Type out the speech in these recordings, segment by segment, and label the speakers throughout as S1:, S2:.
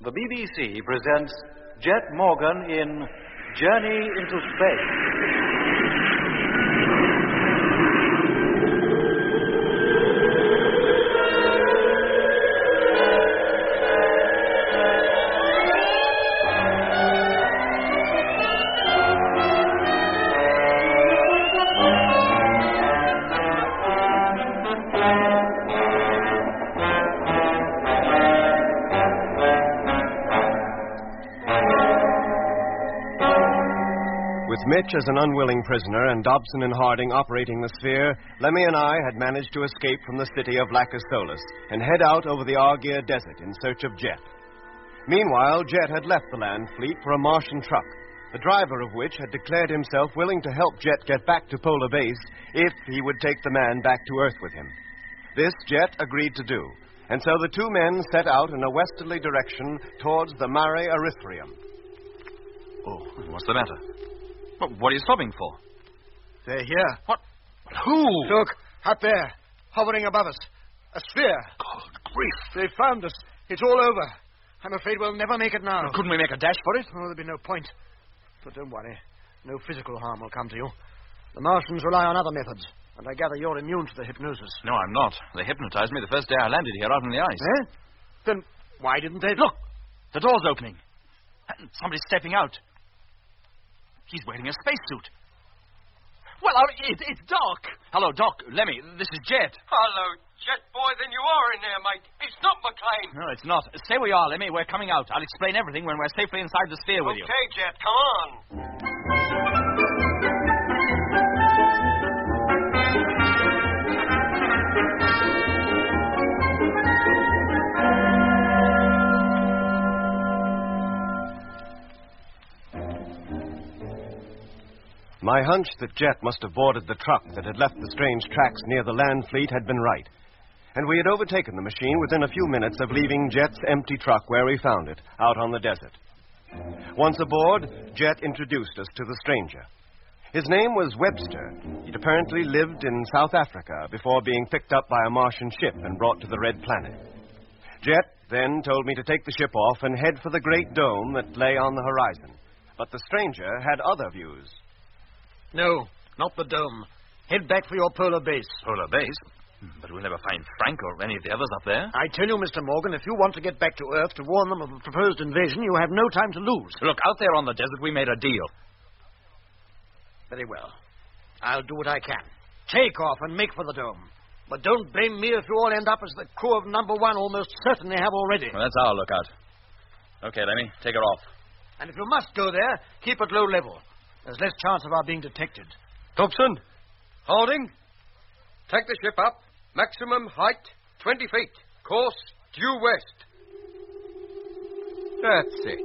S1: The BBC presents Jet Morgan in Journey into Space.
S2: With Mitch as an unwilling prisoner and Dobson and Harding operating the sphere, Lemmy and I had managed to escape from the city of Lacasolis and head out over the Argier Desert in search of Jet. Meanwhile, Jet had left the land fleet for a Martian truck, the driver of which had declared himself willing to help Jet get back to Polar Base if he would take the man back to Earth with him. This Jet agreed to do, and so the two men set out in a westerly direction towards the Mare Erythraeum.
S3: Oh, what's the matter? What are you stopping for?
S4: They're here.
S3: What? Who?
S4: Look, up there, hovering above us. A sphere.
S3: Good grief.
S4: They found us. It's all over. I'm afraid we'll never make it now.
S3: Well, couldn't we make a dash for it?
S4: Oh, there'll be no point. But don't worry. No physical harm will come to you. The Martians rely on other methods, and I gather you're immune to the hypnosis.
S3: No, I'm not. They hypnotized me the first day I landed here out on the ice.
S4: Eh? Then why didn't they...
S3: Look! The door's opening. And somebody's stepping out. He's wearing a spacesuit. Well, it's Doc. Hello, Doc. Lemmy, this is Jet.
S5: Hello, Jet boy. Then you are in there, mate. It's not McLean.
S3: No, it's not. Stay where you are, Lemmy. We're coming out. I'll explain everything when we're safely inside the sphere with you.
S5: Okay, Jet, come on.
S2: My hunch that Jet must have boarded the truck that had left the strange tracks near the land fleet had been right. And we had overtaken the machine within a few minutes of leaving Jet's empty truck where we found it, out on the desert. Once aboard, Jet introduced us to the stranger. His name was Webster. He'd apparently lived in South Africa before being picked up by a Martian ship and brought to the Red Planet. Jet then told me to take the ship off and head for the great dome that lay on the horizon. But the stranger had other views.
S4: No, not the dome. Head back for your Polar Base.
S3: Polar Base? But we'll never find Frank or any of the others up there.
S4: I tell you, Mr. Morgan, if you want to get back to Earth to warn them of a proposed invasion, you have no time to lose.
S3: Look, out there on the desert, we made a deal.
S4: Very well. I'll do what I can. Take off and make for the dome. But don't blame me if you all end up as the crew of number one almost certainly have already.
S3: Well, that's our lookout. Okay, Lemmy, take her off.
S4: And if you must go there, keep at low level. There's less chance of our being detected.
S5: Dobson, Harding, take the ship up. Maximum height, 20 feet. Course, due west. That's it.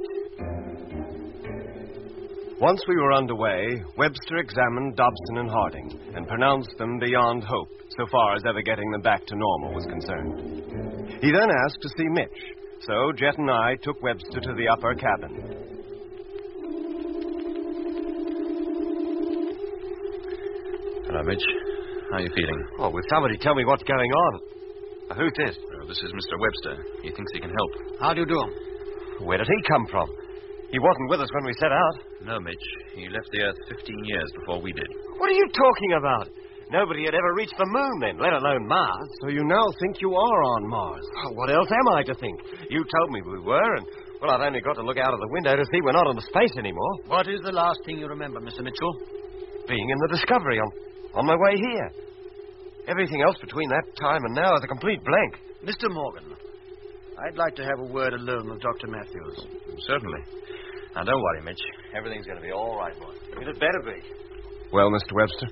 S2: Once we were underway, Webster examined Dobson and Harding and pronounced them beyond hope, so far as ever getting them back to normal was concerned. He then asked to see Mitch, so Jet and I took Webster to the upper cabin.
S3: Hello, Mitch. How are you feeling?
S6: Oh, will somebody tell me what's going on? Who's this?
S3: This is Mr. Webster. He thinks he can help.
S4: How do you do?
S6: Where did he come from? He wasn't with us when we set out.
S3: No, Mitch. He left the Earth 15 years before we did.
S6: What are you talking about? Nobody had ever reached the moon then, let alone Mars.
S2: So you now think you are on Mars?
S6: Oh, what else am I to think? You told me we were, and, well, I've only got to look out of the window to see we're not on the space anymore.
S4: What is the last thing you remember, Mr. Mitchell?
S6: Being in the Discovery on my way here. Everything else between that time and now is a complete blank.
S4: Mr. Morgan, I'd like to have a word alone with Dr. Matthews.
S3: Certainly. Now, don't worry, Mitch. Everything's going to be all right, boy.
S6: It had better be.
S2: Well, Mr. Webster?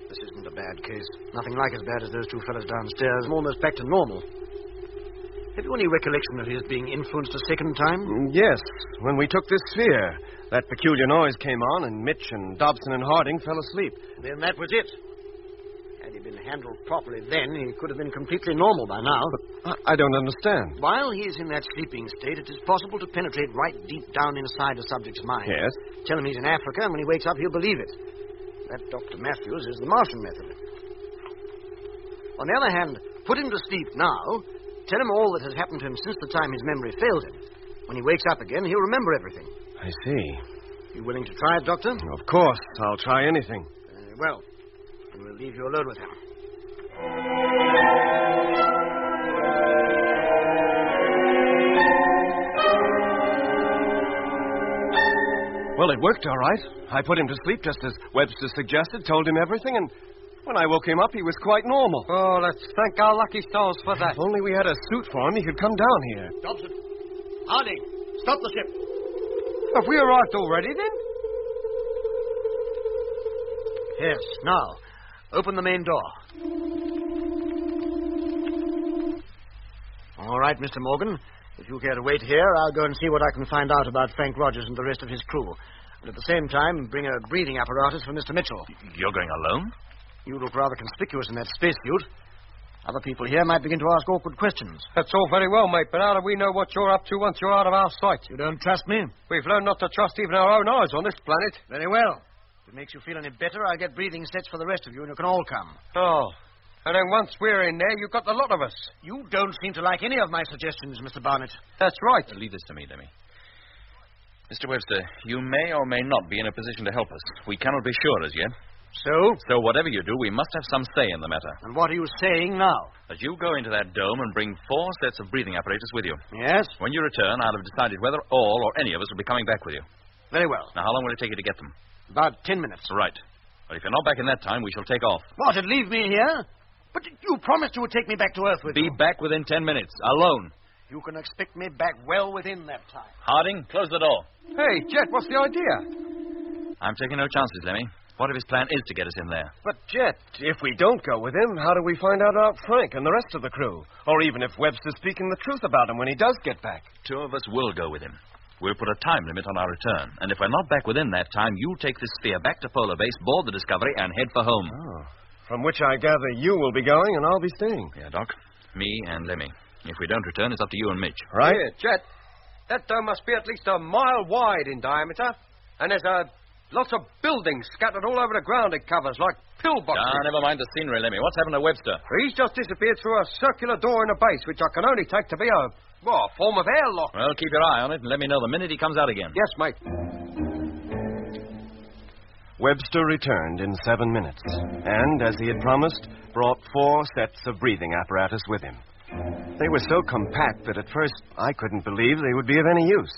S4: This isn't a bad case. Nothing like as bad as those two fellows downstairs. I'm almost back to normal. Have you any recollection of his being influenced a second time?
S2: Yes. When we took this sphere, that peculiar noise came on, and Mitch and Dobson and Harding fell asleep.
S4: Then that was it. Had he been handled properly then, he could have been completely normal by now.
S2: But I don't understand.
S4: While he's in that sleeping state, it is possible to penetrate right deep down inside a subject's mind.
S2: Yes?
S4: Tell him he's in Africa, and when he wakes up, he'll believe it. That Dr. Matthews is the Martian method. On the other hand, put him to sleep now, tell him all that has happened to him since the time his memory failed him. When he wakes up again, he'll remember everything.
S2: I see.
S4: You willing to try it, Doctor?
S2: Of course. I'll try anything.
S4: Well, then we'll leave you alone with him.
S2: Well, it worked all right. I put him to sleep just as Webster suggested, told him everything, and when I woke him up, he was quite normal.
S5: Oh, let's thank our lucky stars for that.
S2: If only we had a suit for him, he could come down here.
S4: Dobson! Harding! Stop the ship!
S5: Have we arrived already, then?
S4: Yes, now. Open the main door. All right, Mr. Morgan. If you care to wait here, I'll go and see what I can find out about Frank Rogers and the rest of his crew. And at the same time, bring a breathing apparatus for Mr. Mitchell.
S3: You're going alone?
S4: You look rather conspicuous in that spacesuit. Other people here might begin to ask awkward questions.
S5: That's all very well, mate, but how do we know what you're up to once you're out of our sight?
S4: You don't trust me?
S5: We've learned not to trust even our own eyes on this planet.
S4: Very well. If it makes you feel any better, I'll get breathing sets for the rest of you, and you can all come.
S5: Oh. And then once we're in there, you've got the lot of us.
S4: You don't seem to like any of my suggestions, Mr. Barnett.
S5: That's right.
S3: Leave this to me, Lemmy. Mr. Webster, you may or may not be in a position to help us. We cannot be sure as yet. So whatever you do, we must have some say in the matter.
S4: And what are you saying now?
S3: That you go into that dome and bring 4 sets of breathing apparatus with you.
S4: Yes?
S3: When you return, I'll have decided whether all or any of us will be coming back with you.
S4: Very well.
S3: Now, how long will it take you to get them?
S4: About 10 minutes.
S3: Right. But if you're not back in that time, we shall take off.
S4: What, and leave me here? But you promised you would take me back to Earth with you.
S3: Be back within 10 minutes, alone.
S4: You can expect me back well within that time.
S3: Harding, close the door.
S5: Hey, Jet, what's the idea?
S3: I'm taking no chances, Lemmy. What if his plan is to get us in there?
S2: But, Jet, if we don't go with him, how do we find out about Frank and the rest of the crew? Or even if Webster's speaking the truth about him when he does get back?
S3: 2 of us will go with him. We'll put a time limit on our return. And if we're not back within that time, you take this sphere back to Polar Base, board the Discovery, and head for home.
S2: Oh. From which I gather you will be going and I'll be staying.
S3: Yeah, Doc. Me and Lemmy. If we don't return, it's up to you and Mitch.
S2: Right?
S5: Yeah, Jet. That dome must be at least a mile wide in diameter. And there's lots of buildings scattered all over the ground it covers, like pillboxes.
S3: Never mind the scenery, Lemmy. What's happened to Webster?
S5: He's just disappeared through a circular door in the base, which I can only take to be a form of airlock.
S3: Well, keep your eye on it and let me know the minute he comes out again.
S5: Yes, mate.
S2: Webster returned in 7 minutes, and, as he had promised, brought 4 sets of breathing apparatus with him. They were so compact that at first I couldn't believe they would be of any use,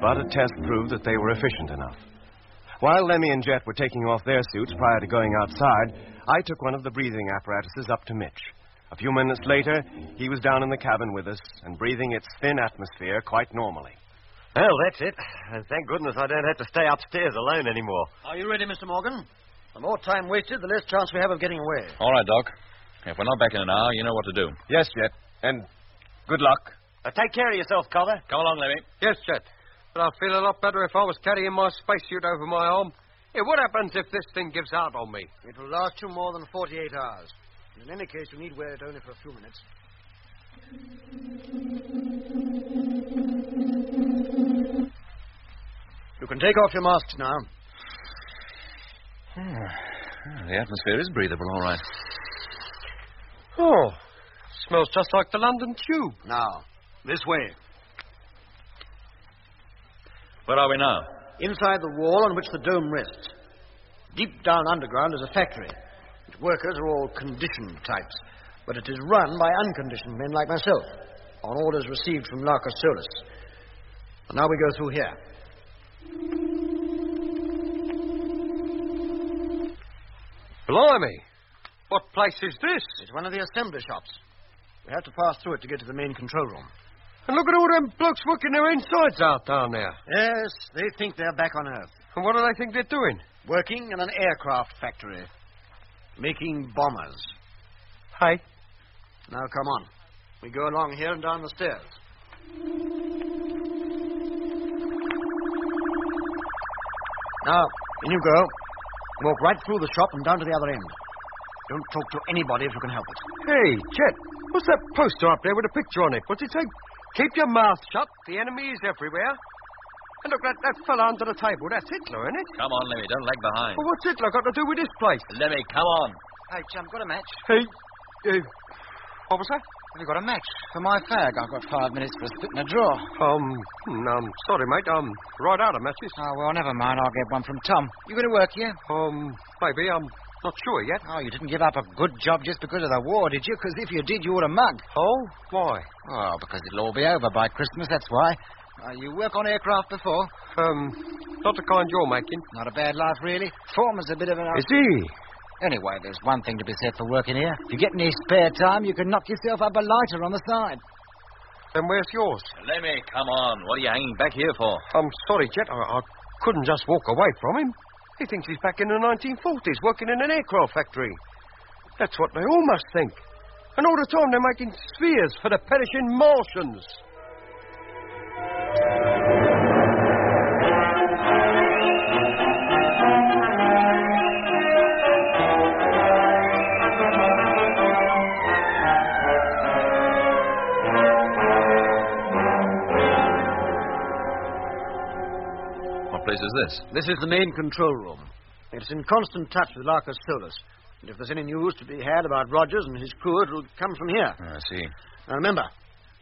S2: but a test proved that they were efficient enough. While Lemmy and Jet were taking off their suits prior to going outside, I took one of the breathing apparatuses up to Mitch. A few minutes later, he was down in the cabin with us and breathing its thin atmosphere quite normally.
S6: Well, that's it. Thank goodness I don't have to stay upstairs alone anymore.
S4: Are you ready, Mr. Morgan? The more time wasted, the less chance we have of getting away.
S3: All right, Doc. If we're not back in an hour, you know what to do.
S2: Yes, Jet, and good luck.
S6: Take care of yourself, Cover.
S3: Come along, Lemmy.
S5: Yes, Jet. But I'd feel a lot better if I was carrying my spacesuit over my arm. Hey, what happens if this thing gives out on me?
S4: It will last you more than 48 hours. In any case, you need wear it only for a few minutes. You can take off your masks now.
S3: The atmosphere is breathable, all right.
S5: Oh, smells just like the London Tube.
S4: Now, this way.
S3: Where are we now?
S4: Inside the wall on which the dome rests. Deep down underground is a factory. Its workers are all conditioned types, but it is run by unconditioned men like myself, on orders received from Larcus Solus. And now we go through here.
S5: Blimey! What place is this?
S4: It's one of the assembly shops. We have to pass through it to get to the main control room.
S5: And look at all them blokes working their insides out down there.
S4: Yes, they think they're back on Earth.
S5: And what do they think they're doing?
S4: Working in an aircraft factory. Making bombers.
S5: Hey?
S4: Now, come on. We go along here and down the stairs. Now, in you go. Walk right through the shop and down to the other end. Don't talk to anybody if you can help it.
S5: Hey, Chet, what's that poster up there with a picture on it? What's it say? Keep your mouth shut. The enemy is everywhere. And look, that fella under the table. That's Hitler, isn't it?
S3: Come on, Lemmy. Don't lag behind.
S5: Well, what's Hitler got to do with this place?
S3: Lemmy, come on.
S4: Hey, chum, got a match?
S5: Hey, what was that?
S7: Have you got a match for my fag? I've got 5 minutes for a spit in a drawer.
S5: Sorry, mate. Right out of matches.
S7: Oh, well, never mind. I'll get one from Tom. You going to work here?
S5: Maybe. I'm not sure yet.
S7: Oh, you didn't give up a good job just because of the war, did you? Because if you did, you would have mugged.
S5: Oh? Why?
S7: Oh, because it'll all be over by Christmas, that's why. You work on aircraft before?
S5: Not the kind you're making.
S7: Not a bad life, really. Foreman's a bit of an...
S5: Is he?
S7: Anyway, there's one thing to be said for working here. If you get any spare time, you can knock yourself up a lighter on the side.
S5: Then where's yours?
S3: Lemmy, come on. What are you hanging back here for?
S5: I'm sorry, Jet. I couldn't just walk away from him. He thinks he's back in the 1940s, working in an aircraft factory. That's what they all must think. And all the time they're making spheres for the perishing Martians.
S3: What place is this?
S4: This is the main control room. It's in constant touch with Larcus Solus. And if there's any news to be had about Rogers and his crew, it'll come from here.
S3: I see.
S4: Now, remember,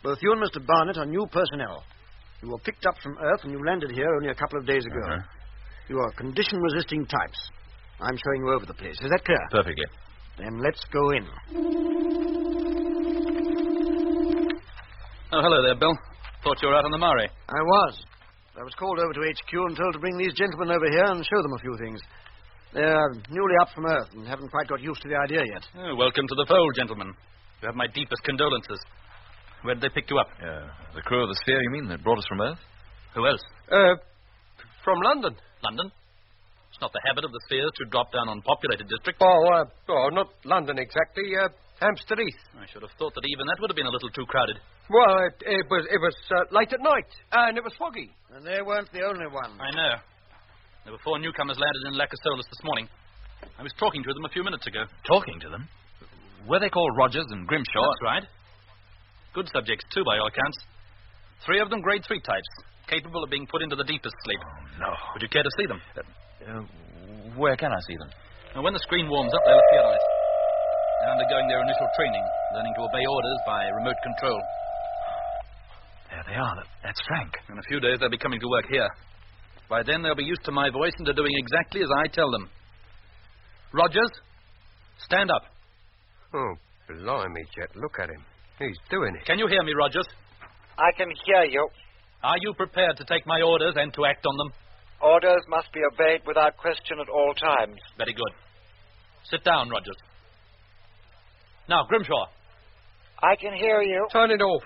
S4: both you and Mr. Barnett are new personnel. You were picked up from Earth and you landed here only a couple of days ago.
S3: Uh-huh.
S4: You are condition-resisting types. I'm showing you over the place. Is that clear?
S3: Perfectly.
S4: Then let's go in.
S3: Oh, hello there, Bill. Thought you were out on the Murray.
S4: I was. I was called over to HQ and told to bring these gentlemen over here and show them a few things. They're newly up from Earth and haven't quite got used to the idea yet.
S3: Oh, welcome to the fold, gentlemen. You have my deepest condolences. Where did they pick you up?
S8: The crew of the Sphere, you mean, that brought us from Earth?
S3: Who else?
S5: From London.
S3: London? It's not the habit of the Spheres to drop down on populated districts.
S5: Not London exactly. Hampstead Heath.
S3: I should have thought that even that would have been a little too crowded.
S5: Well, it was late at night, and it was foggy.
S4: And they weren't the only ones.
S3: I know. There were 4 newcomers landed in Lacasolis this morning. I was talking to them a few minutes ago.
S8: Talking to them? Were they called Rogers and Grimshaw?
S3: That's right. Good subjects, too, by all accounts. 3 of them grade 3 types, capable of being put into the deepest sleep.
S8: Oh, no.
S3: Would you care to see them?
S8: Where can I see them?
S3: Now, when the screen warms up, they'll appear on it. They're undergoing their initial training, learning to obey orders by remote control.
S8: There they are. That's Frank.
S3: In a few days, they'll be coming to work here. By then, they'll be used to my voice and to doing exactly as I tell them. Rogers, stand up.
S5: Oh, blimey, Jet. Look at him. He's doing it.
S3: Can you hear me, Rogers?
S9: I can hear you.
S3: Are you prepared to take my orders and to act on them?
S9: Orders must be obeyed without question at all times.
S3: Very good. Sit down, Rogers. Now, Grimshaw.
S9: I can hear you.
S5: Turn it off.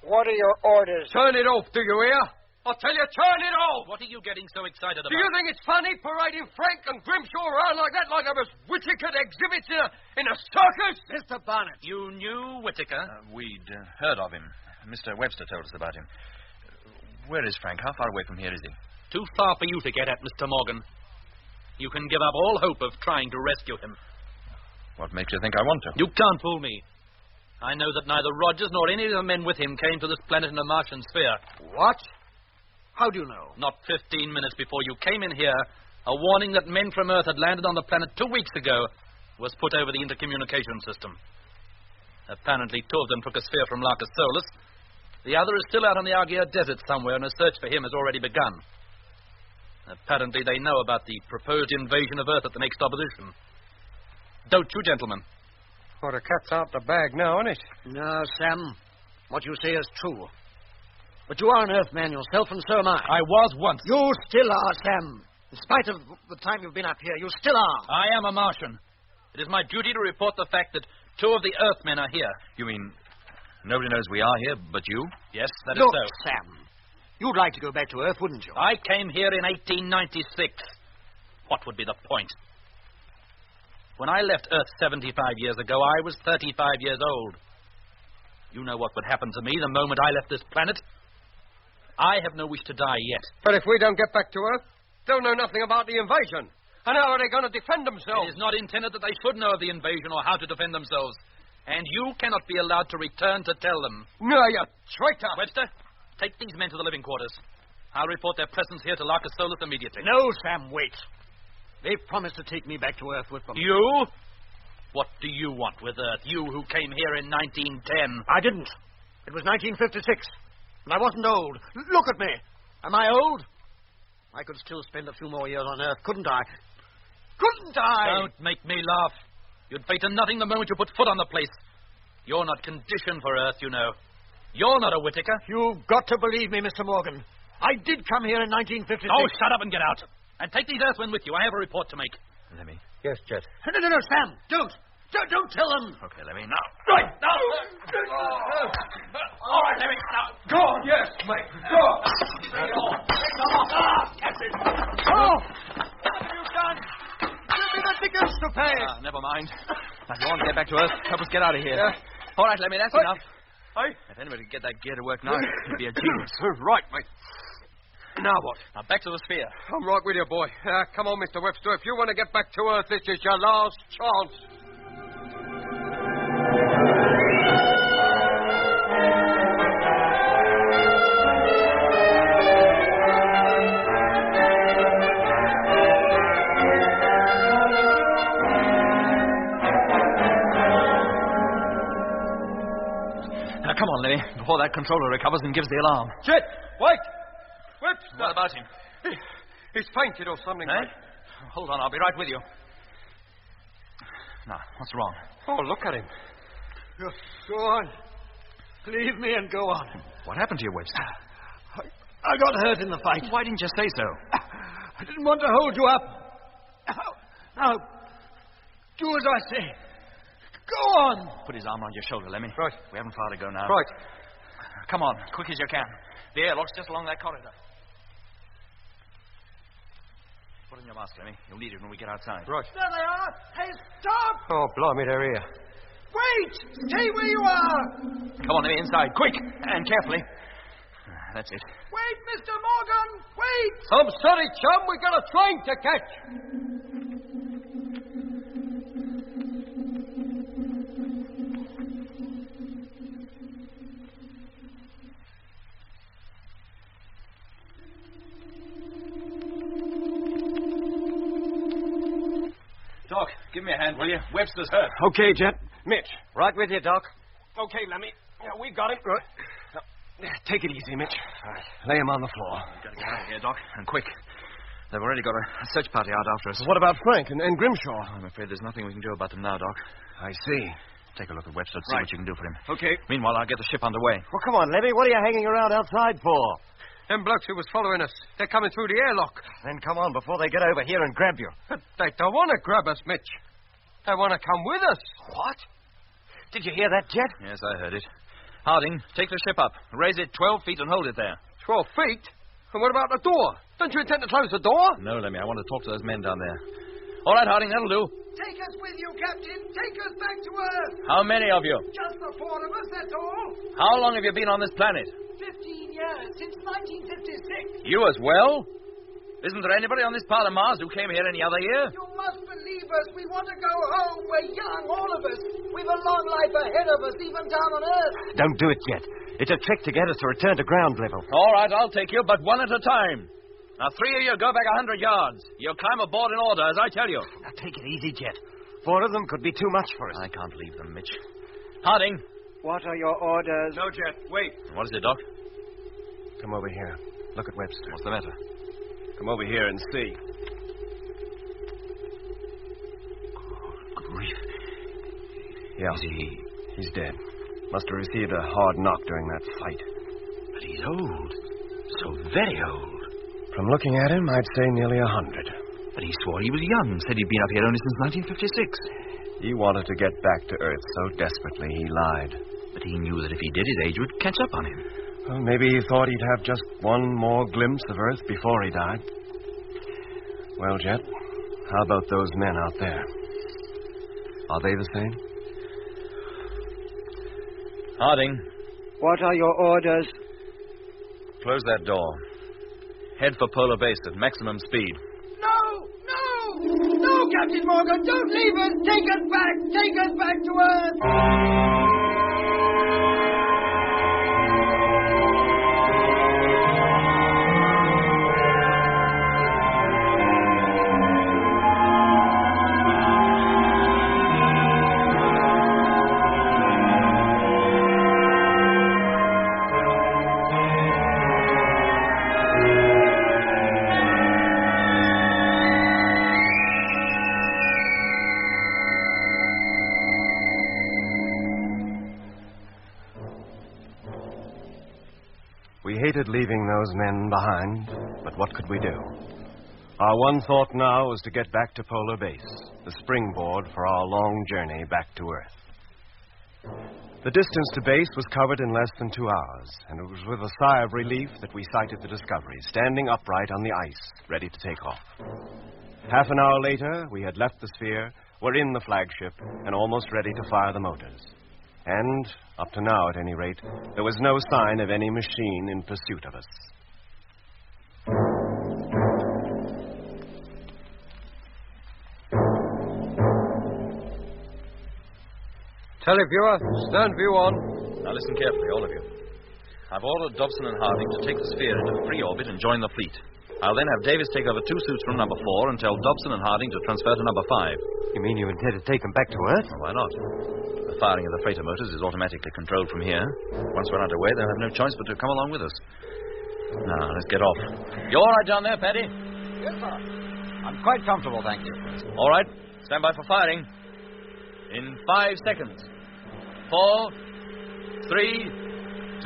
S9: What are your orders?
S5: Turn it off, do you hear? I tell you, turn it off!
S3: What are you getting so excited about?
S5: Do you think it's funny parading Frank and Grimshaw around like that, like I was Whittaker exhibits in a circus?
S4: Mr. Barnett.
S3: You knew Whittaker?
S8: We'd heard of him. Mr. Webster told us about him. Where is Frank? How far away from here is he?
S3: Too far for you to get at, Mr. Morgan. You can give up all hope of trying to rescue him.
S8: What makes you think I want to?
S3: You can't fool me. I know that neither Rogers nor any of the men with him came to this planet in a Martian sphere.
S4: What? How do you know?
S3: Not 15 minutes before you came in here, a warning that men from Earth had landed on the planet 2 weeks ago was put over the intercommunication system. Apparently, 2 of them took a sphere from Larcus Solus. The other is still out on the Argia Desert somewhere, and a search for him has already begun. Apparently, they know about the proposed invasion of Earth at the next opposition. Don't you, gentlemen?
S5: Well, the cat's out the bag now, isn't it?
S4: No, Sam. What you say is true. But you are an Earthman yourself, and so am I.
S3: I was once.
S4: You still are, Sam. In spite of the time you've been up here, you still are.
S3: I am a Martian. It is my duty to report the fact that 2 of the Earthmen are here.
S8: You mean nobody knows we are here but you?
S3: Yes, that is
S4: Look,
S3: so.
S4: Sam, you'd like to go back to Earth, wouldn't you?
S3: I came here in 1896. What would be the point? When I left Earth 75 years ago, I was 35 years old. You know what would happen to me the moment I left this planet. I have no wish to die yet.
S5: But if we don't get back to Earth, they'll know nothing about the invasion. And how are they going to defend themselves?
S3: It is not intended that they should know of the invasion or how to defend themselves. And you cannot be allowed to return to tell them.
S5: No, you traitor!
S3: Webster, take these men to the living quarters. I'll report their presence here to Larcus Solus immediately.
S4: No, Sam, wait. They've promised to take me back to Earth with them.
S3: You? What do you want with Earth? You who came here in 1910.
S4: I didn't. It was 1956, and I wasn't old. Look at me. Am I old? I could still spend a few more years on Earth, couldn't I? Couldn't I?
S3: Don't make me laugh. You'd fade to nothing the moment you put foot on the place. You're not conditioned for Earth, you know. You're not a Whittaker.
S4: You've got to believe me, Mr. Morgan. I did come here in 1956.
S3: Oh, shut up and get out. And take these Earthmen with you. I have a report to make.
S8: Lemmy.
S5: Yes, Jet.
S4: No, Sam. Don't tell them.
S8: Okay, Lemmy, now.
S4: Right, now.
S3: All right, Lemmy, now.
S5: Go on, yes, mate. Go on.
S4: Captain. Oh! What have you done? Give me the tickets to pay.
S8: Never mind. Now, you want to get back to Earth? Help us get out of here. All right, Lemmy, that's enough. If anybody could get that gear to work now, he'd be a genius.
S5: Right, mate. Now what?
S3: Now, back to the sphere.
S5: I'm right with you, boy. Come on, Mr. Webster. If you want to get back to Earth, this is your last chance.
S8: Now, come on, Lemmy, before that controller recovers and gives the alarm.
S5: Jet, wait! Webster!
S8: What about him?
S5: He's fainted or something,
S8: Eh?
S5: mate.
S8: Hold on, I'll be right with you. Now, what's wrong?
S5: Oh, look at him.
S4: Go on. Leave me and go on.
S8: What happened to you, Webster?
S4: I got hurt in the fight.
S8: Why didn't you say so?
S4: I didn't want to hold you up. Now, do as I say. Go on.
S8: Put his arm on your shoulder, Lemmy.
S5: Right.
S8: We haven't far to go now.
S5: Right.
S8: Come on, quick as you can. The airlock's just along that corridor. Put on your mask, Lemmy. You'll need it when we get outside.
S5: Right.
S4: There they are. Hey, stop.
S5: Oh, blimey, they're here.
S4: Wait. Stay where you are.
S8: Come on, Lemmy, inside. Quick! And carefully. That's it.
S4: Wait, Mr. Morgan. Wait.
S5: I'm sorry, chum. We got a train to catch.
S8: Doc, give me a hand, will you? Webster's hurt.
S2: Okay, Jet. Mitch.
S6: Right with you, Doc.
S2: Okay, Lemmy. We got him. Right. Take it easy, Mitch. Lay him on the floor.
S8: We've got to get out of here, Doc, and quick. They've already got a search party out after us.
S2: What about Frank and Grimshaw?
S8: I'm afraid there's nothing we can do about them now, Doc.
S2: I see.
S8: Take a look at Webster and see
S2: Right.
S8: what you can do for him.
S2: Okay.
S8: Meanwhile, I'll get the ship underway.
S6: Well, come on, Levy. What are you hanging around outside for?
S5: Them blokes who was following us, they're coming through the airlock.
S6: Then come on before they get over here and grab you.
S5: They don't want to grab us, Mitch. They want to come with us.
S6: What? Did you hear that, Jet?
S8: Yes, I heard it. Harding, take the ship up. Raise it 12 feet and hold it there.
S5: 12 feet? And what about the door? Don't you intend to close the door?
S8: No, Lemmy, I want to talk to those men down there. All right, Harding, that'll do.
S4: Take us with you, Captain. Take us back to Earth.
S3: How many of you?
S4: Just the four of us, that's all.
S3: How long have you been on this planet?
S4: 15 years, since 1956.
S3: You as well? Isn't there anybody on this part of Mars who came here any other year?
S4: You must believe us. We want to go home. We're young, all of us. We've a long life ahead of us, even down on Earth.
S6: Don't do it, Jet. It's a trick to get us to return to ground level.
S3: All right, I'll take you, but one at a time. Now, 3 of you go back 100 yards. You'll climb aboard in order, as I tell you.
S6: Now, take it easy, Jet. 4 of them could be too much for us.
S8: I can't leave them, Mitch.
S3: Harding.
S9: What are your orders?
S5: No, Jet. Wait.
S8: What is it, Doc?
S2: Come over here. Look at Webster.
S8: What's the matter?
S2: Come over here and see.
S8: Good grief.
S2: Yeah. He's dead. Must have received a hard knock during that fight.
S8: But he's old. So very old.
S2: From looking at him, I'd say nearly 100.
S8: But he swore he was young. Said he'd been up here only since 1956.
S2: He wanted to get back to Earth so desperately he lied.
S8: But he knew that if he did, his age would catch up on him.
S2: Well, maybe he thought he'd have just one more glimpse of Earth before he died. Well, Jet, how about those men out there? Are they the same?
S3: Harding.
S9: What are your orders?
S8: Close that door. Head for polar base at maximum speed.
S4: No! No, Captain Morgan, don't leave us. Take us back. Take us back to Earth.
S2: hated leaving those men behind, but what could we do? Our one thought now was to get back to Polar Base, the springboard for our long journey back to Earth. The distance to base was covered in less than 2 hours, and it was with a sigh of relief that we sighted the Discovery, standing upright on the ice, ready to take off. Half an hour later, we had left the sphere, were in the flagship, and almost ready to fire the motors. And, up to now at any rate, there was no sign of any machine in pursuit of us.
S5: Televiewer, stern view on.
S8: Now listen carefully, all of you. I've ordered Dobson and Harding to take the sphere into free orbit and join the fleet. I'll then have Davis take over 2 suits from number 4 and tell Dobson and Harding to transfer to number 5.
S6: You mean you intend to take them back to Earth?
S8: Well, why not? The firing of the freighter motors is automatically controlled from here. Once we're underway, they'll have no choice but to come along with us. Now, let's get off. You all right down there, Paddy?
S7: Yes, sir. I'm quite comfortable, thank you.
S8: All right. Stand by for firing. In 5 seconds. 4, 3,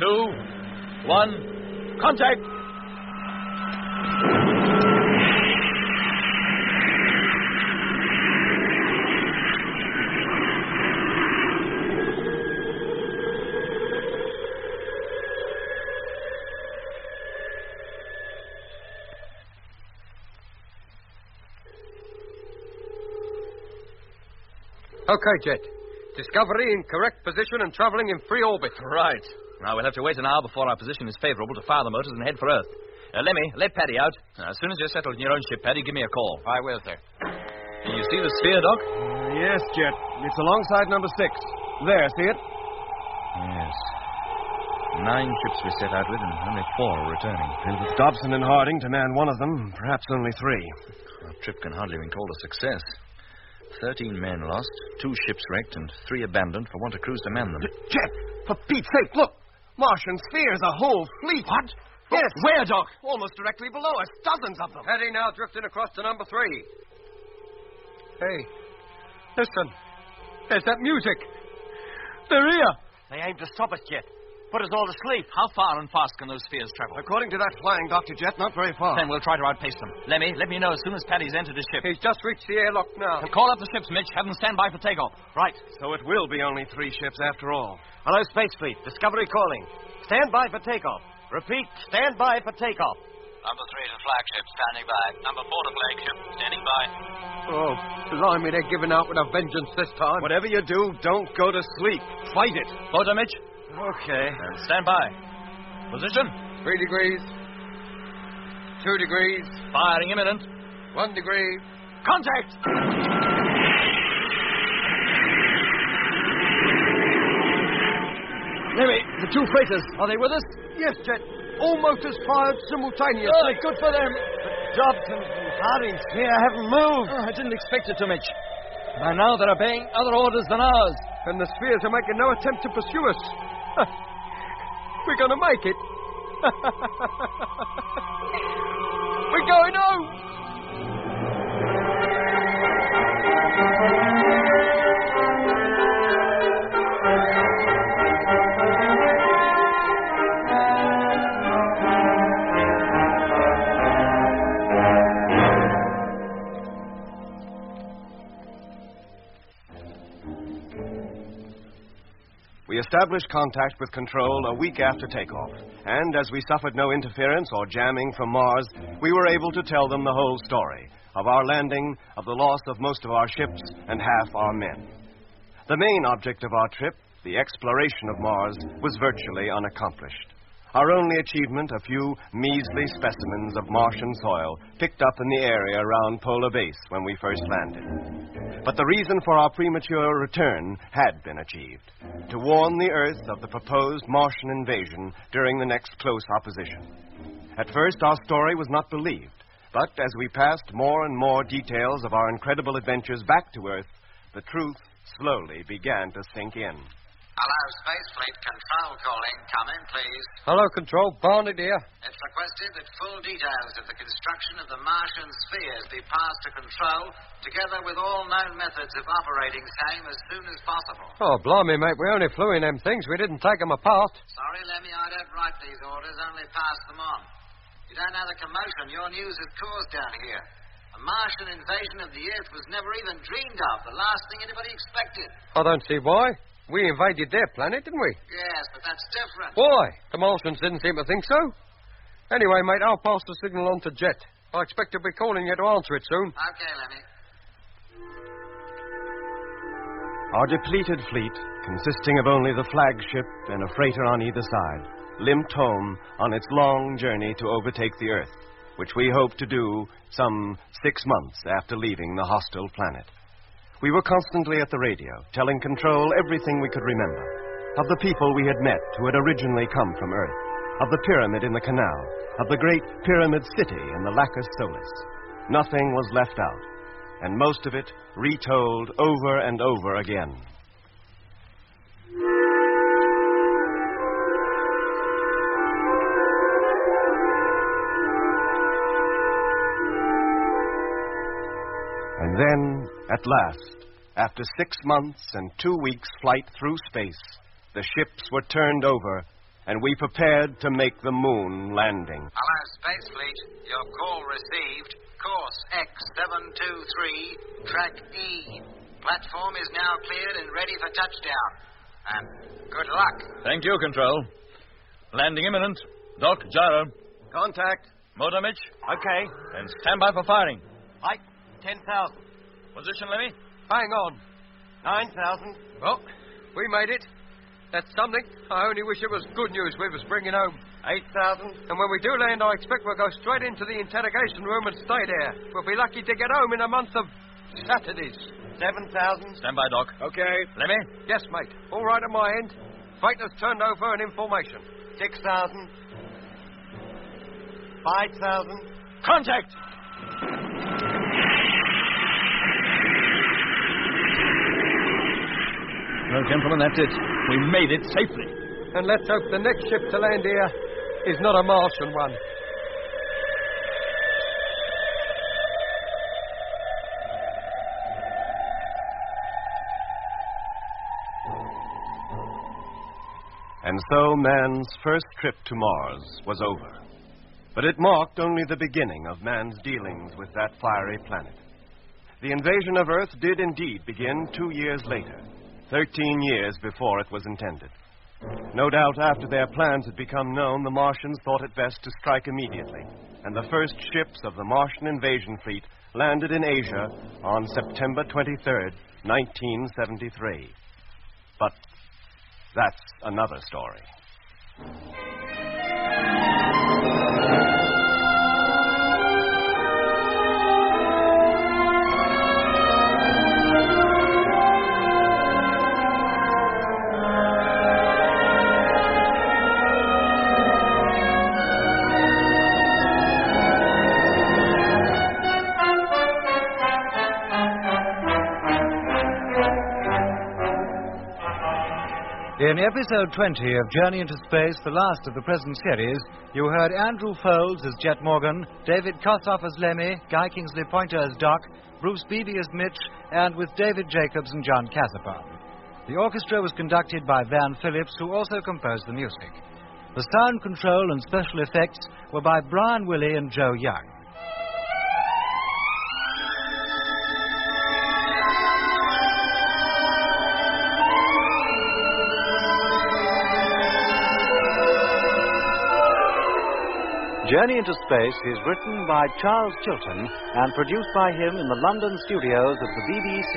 S8: 2, 1. Contact!
S5: Okay, Jet. Discovery in correct position and traveling in free orbit.
S8: Right. Now, we'll have to wait an hour before our position is favorable to fire the motors and head for Earth. Let Paddy out. As soon as you're settled in your own ship, Paddy, give me a call.
S7: I will, sir.
S8: Can you see the sphere, Doc?
S2: Yes, Jet. It's alongside number 6. There, see it?
S8: Yes. 9 ships we set out with, and only 4 are returning.
S2: And with Dobson and Harding to man one of them, perhaps only 3.
S8: Our trip can hardly have been called a success. 13 men lost, 2 ships wrecked, and 3 abandoned for want of crews to man them.
S2: Jet, for Pete's sake, look! Martian spheres, a whole fleet.
S8: What?
S2: Yes.
S8: Where, Doc?
S2: Almost directly below us. Dozens of them.
S5: Paddy now drifting across to number 3. Hey, listen. There's that music. They're here.
S6: They aim to stop us, Jet. Put us all to sleep.
S8: How far and fast can those spheres travel?
S2: According to that flying Dr. Jet, not very far.
S8: Then we'll try to outpace them. Let me know as soon as Paddy's entered his ship.
S5: He's just reached the airlock now.
S8: Call up the ships, Mitch. Have them stand by for takeoff.
S2: Right. So it will be only 3 ships after all.
S6: Hello, Space Fleet. Discovery calling. Stand by for takeoff. Repeat, stand by for takeoff.
S10: Number 3 to flagship, standing by. Number 4 to flagship, standing by.
S5: Oh, blimey, they're giving out with a vengeance this time.
S2: Whatever you do, don't go to sleep. Fight it.
S8: Photo, Mitch.
S2: Okay.
S8: And stand by. Position.
S5: 3 degrees. 2 degrees.
S8: Firing imminent.
S5: 1 degree.
S8: Contact!
S4: Maybe the 2 freighters, are they with us?
S5: Yes, Jet. All motors fired simultaneously.
S4: Good for them.
S6: Dobson and Harding's sphere haven't moved.
S4: I didn't expect it to, Mitch. By now, they're obeying other orders than ours.
S5: And the spheres are making no attempt to pursue us. We're going to make it. We're going home.
S2: We established contact with Control a week after takeoff, and as we suffered no interference or jamming from Mars, we were able to tell them the whole story of our landing, of the loss of most of our ships and half our men. The main object of our trip, the exploration of Mars, was virtually unaccomplished. Our only achievement, a few measly specimens of Martian soil picked up in the area around Polar Base when we first landed. But the reason for our premature return had been achieved, to warn the Earth of the proposed Martian invasion during the next close opposition. At first, our story was not believed, but as we passed more and more details of our incredible adventures back to Earth, the truth slowly began to sink in.
S10: Hello, Space Fleet Control calling. Come in, please.
S5: Hello, Control. Barnett here.
S10: It's requested that full details of the construction of the Martian spheres be passed to Control, together with all known methods of operating same as soon as possible.
S5: Oh, blimey, mate. We only flew in them things. We didn't take them apart.
S10: Sorry, Lemmy, I don't write these orders, only pass them on. You don't know the commotion your news has caused down here. A Martian invasion of the Earth was never even dreamed of. The last thing anybody expected.
S5: I don't see why. We invaded their planet, didn't we?
S10: Yes, but that's different.
S5: Why? The Martians didn't seem to think so. Anyway, mate, I'll pass the signal on to Jet. I expect he'll be calling you to answer it soon.
S10: Okay, Lemmy.
S2: Our depleted fleet, consisting of only the flagship and a freighter on either side, limped home on its long journey to overtake the Earth, which we hoped to do some 6 months after leaving the hostile planet. We were constantly at the radio, telling Control everything we could remember. Of the people we had met who had originally come from Earth. Of the pyramid in the canal. Of the great pyramid city in the Lacus Solis. Nothing was left out. And most of it retold over and over again. And then, at last, after 6 months and 2 weeks' flight through space, the ships were turned over, and we prepared to make the moon landing.
S10: Hello, Space Fleet. Your call received. Course X723, Track E. Platform is now cleared and ready for touchdown. And good luck.
S8: Thank you, Control. Landing imminent. Doc, gyro.
S2: Contact.
S8: Motor, Mitch.
S2: Okay.
S8: And stand by for firing.
S2: Height, 10,000.
S8: Position, Lemmy.
S5: Hang on.
S2: 9,000.
S5: Well, we made it. That's something. I only wish it was good news we was bringing home.
S2: 8,000.
S5: And when we do land, I expect we'll go straight into the interrogation room and stay there. We'll be lucky to get home in a month of Saturdays.
S2: 7,000.
S8: Stand by, Doc.
S2: Okay.
S8: Lemmy.
S5: Yes, mate. All right on my end. Freighter's turned over an information.
S2: 6,000. 5,000.
S8: Contact! Well, gentlemen, that's it. We made it safely.
S5: And let's hope the next ship to land here is not a Martian one.
S2: And so man's first trip to Mars was over. But it marked only the beginning of man's dealings with that fiery planet. The invasion of Earth did indeed begin 2 years later, 13 years before it was intended. No doubt after their plans had become known, the Martians thought it best to strike immediately, and the first ships of the Martian invasion fleet landed in Asia on September 23rd, 1973. But that's another story.
S11: In episode 20 of Journey into Space, the last of the present series, you heard Andrew Foulds as Jet Morgan, David Kossoff as Lemmy, Guy Kingsley Pointer as Doc, Bruce Beebe as Mitch, and with David Jacobs and John Casapan. The orchestra was conducted by Van Phillips, who also composed the music. The sound control and special effects were by Brian Willey and Joe Young. Journey into Space is written by Charles Chilton and produced by him in the London studios of the BBC.